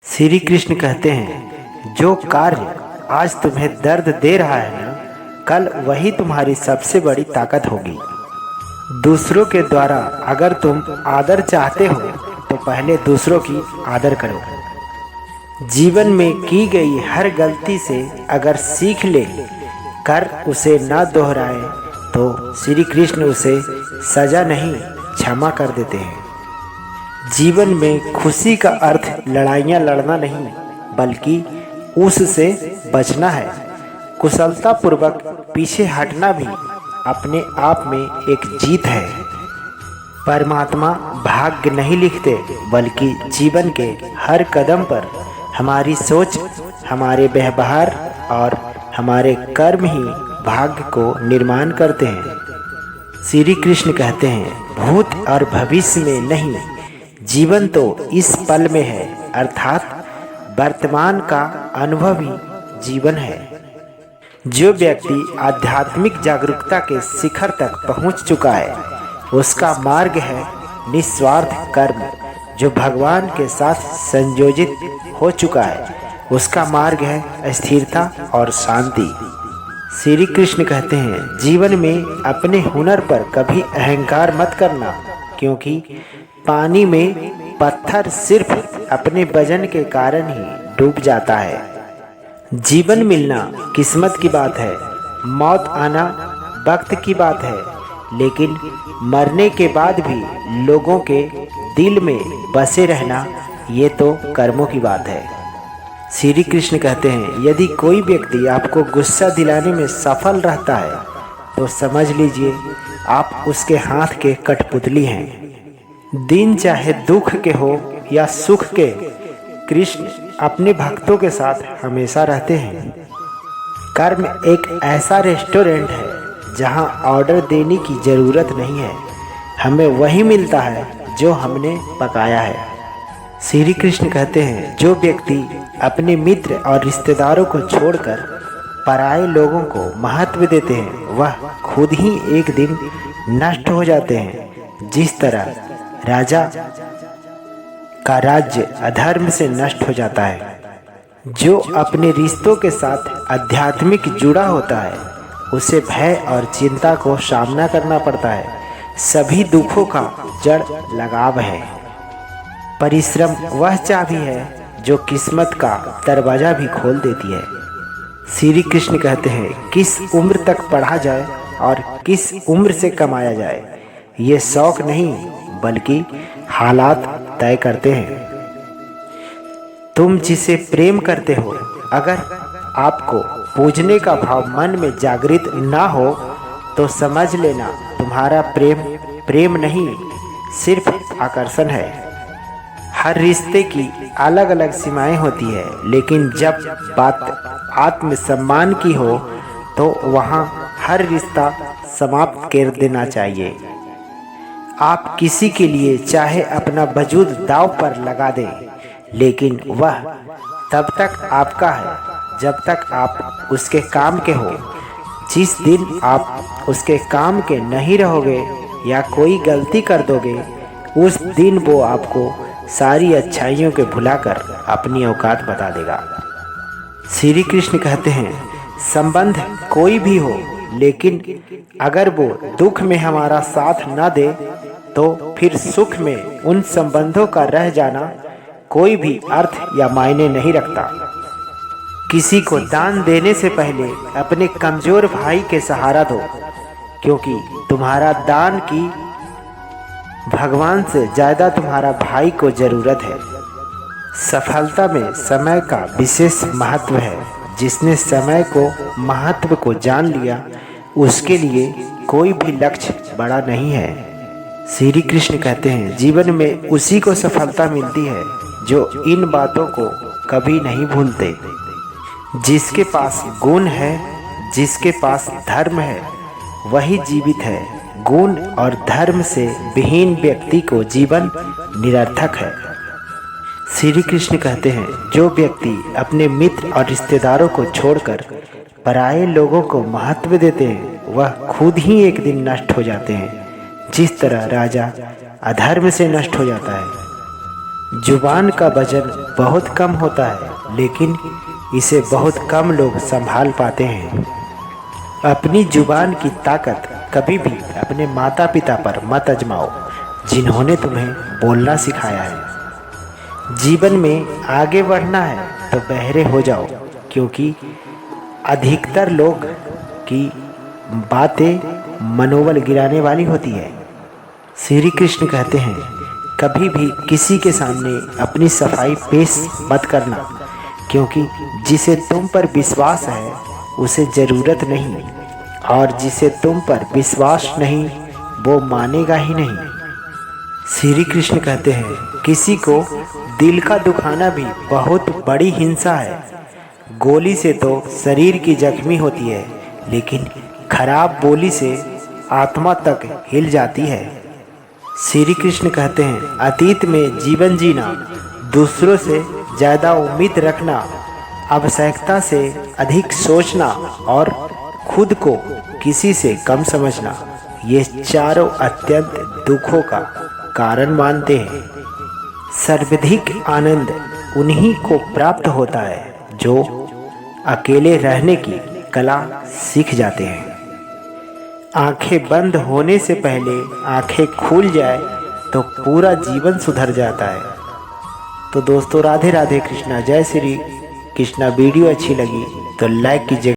श्री कृष्ण कहते हैं, जो कार्य आज तुम्हें दर्द दे रहा है ना, कल वही तुम्हारी सबसे बड़ी ताकत होगी। दूसरों के द्वारा अगर तुम आदर चाहते हो तो पहले दूसरों की आदर करो। जीवन में की गई हर गलती से अगर सीख ले कर उसे न दोहराए तो श्री कृष्ण उसे सजा नहीं क्षमा कर देते हैं। जीवन में खुशी का अर्थ लड़ाइयाँ लड़ना नहीं बल्कि उससे बचना है। कुशलतापूर्वक पीछे हटना भी अपने आप में एक जीत है। परमात्मा भाग्य नहीं लिखते बल्कि जीवन के हर कदम पर हमारी सोच, हमारे व्यवहार और हमारे कर्म ही भाग्य को निर्माण करते हैं। श्री कृष्ण कहते हैं, भूत और भविष्य में नहीं, जीवन तो इस पल में है, अर्थात वर्तमान का अनुभव ही जीवन है। जो व्यक्ति आध्यात्मिक जागरूकता के शिखर तक पहुंच चुका है उसका मार्ग है निस्वार्थ कर्म। जो भगवान के साथ संयोजित हो चुका है उसका मार्ग है स्थिरता और शांति। श्री कृष्ण कहते हैं, जीवन में अपने हुनर पर कभी अहंकार मत करना, क्योंकि पानी में पत्थर सिर्फ अपने वजन के कारण ही डूब जाता है। जीवन मिलना किस्मत की बात है, मौत आना वक्त की बात है, लेकिन मरने के बाद भी लोगों के दिल में बसे रहना ये तो कर्मों की बात है। श्री कृष्ण कहते हैं, यदि कोई व्यक्ति आपको गुस्सा दिलाने में सफल रहता है तो समझ लीजिए आप उसके हाथ के कठपुतली हैं। दिन चाहे दुख के हो या सुख के, कृष्ण अपने भक्तों के साथ हमेशा रहते हैं। कर्म एक ऐसा रेस्टोरेंट है जहां ऑर्डर देने की ज़रूरत नहीं है, हमें वही मिलता है जो हमने पकाया है। श्री कृष्ण कहते हैं, जो व्यक्ति अपने मित्र और रिश्तेदारों को छोड़कर पराये लोगों को महत्व देते हैं वह खुद ही एक दिन नष्ट हो जाते हैं। जिस तरह राजा का राज्य अधर्म से नष्ट हो जाता है, जो अपने रिश्तों के साथ आध्यात्मिक जुड़ा होता है उसे भय और चिंता को सामना करना पड़ता है। सभी दुखों का जड़ लगाव है। परिश्रम वह चाबी है जो किस्मत का दरवाजा भी खोल देती है। श्री कृष्ण कहते हैं, किस उम्र तक पढ़ा जाए और किस उम्र से कमाया जाए ये शौक नहीं बल्कि हालात तय करते हैं। तुम जिसे प्रेम करते हो, अगर आपको पूजने का भाव मन में जागृत ना हो तो समझ लेना तुम्हारा प्रेम नहीं सिर्फ आकर्षण है। हर रिश्ते की अलग अलग सीमाएं होती है, लेकिन जब बात आत्मसम्मान की हो तो वहाँ हर रिश्ता समाप्त कर देना चाहिए। आप किसी के लिए चाहे अपना वजूद दांव पर लगा दें, लेकिन वह तब तक आपका है जब तक आप उसके काम के हो। जिस दिन आप उसके काम के नहीं रहोगे या कोई गलती कर दोगे, उस दिन वो आपको सारी अच्छाइयों के भुलाकर अपनी औकात बता देगा। श्री कृष्ण कहते हैं, संबंध कोई भी हो, लेकिन अगर वो दुख में हमारा साथ न दे तो फिर सुख में उन संबंधों का रह जाना कोई भी अर्थ या मायने नहीं रखता। किसी को दान देने से पहले अपने कमजोर भाई के सहारा दो, क्योंकि तुम्हारा दान की भगवान से ज़्यादा तुम्हारा भाई को ज़रूरत है। सफलता में समय का विशेष महत्व है। जिसने समय को महत्व को जान लिया उसके लिए कोई भी लक्ष्य बड़ा नहीं है। श्री कृष्ण कहते हैं, जीवन में उसी को सफलता मिलती है जो इन बातों को कभी नहीं भूलते। जिसके पास गुण है, जिसके पास धर्म है, वही जीवित है। गुण और धर्म से विहीन व्यक्ति को जीवन निरर्थक है। श्री कृष्ण कहते हैं, जो व्यक्ति अपने मित्र और रिश्तेदारों को छोड़कर पराये लोगों को महत्व देते हैं वह खुद ही एक दिन नष्ट हो जाते हैं। जिस तरह राजा अधर्म से नष्ट हो जाता है, जुबान का वजन बहुत कम होता है, लेकिन इसे बहुत कम लोग संभाल पाते हैं। अपनी जुबान की ताकत कभी भी अपने माता पिता पर मत आजमाओ, जिन्होंने तुम्हें बोलना सिखाया है। जीवन में आगे बढ़ना है तो बहरे हो जाओ, क्योंकि अधिकतर लोग की बातें मनोबल गिराने वाली होती है। श्री कृष्ण कहते हैं, कभी भी किसी के सामने अपनी सफाई पेश मत करना, क्योंकि जिसे तुम पर विश्वास है उसे ज़रूरत नहीं, और जिसे तुम पर विश्वास नहीं वो मानेगा ही नहीं। श्री कृष्ण कहते हैं, किसी को दिल का दुखाना भी बहुत बड़ी हिंसा है। गोली से तो शरीर की जख्मी होती है, लेकिन खराब बोली से आत्मा तक हिल जाती है। श्री कृष्ण कहते हैं, अतीत में जीवन जीना, दूसरों से ज़्यादा उम्मीद रखना, आवश्यकता से अधिक सोचना और खुद को किसी से कम समझना, ये चारों अत्यंत दुखों का कारण मानते हैं। सर्वाधिक आनंद उन्हीं को प्राप्त होता है जो अकेले रहने की कला सीख जाते हैं। आंखें बंद होने से पहले आंखें खुल जाए तो पूरा जीवन सुधर जाता है। तो दोस्तों, राधे राधे कृष्णा, जय श्री कृष्णा। वीडियो अच्छी लगी तो लाइक कीजिए।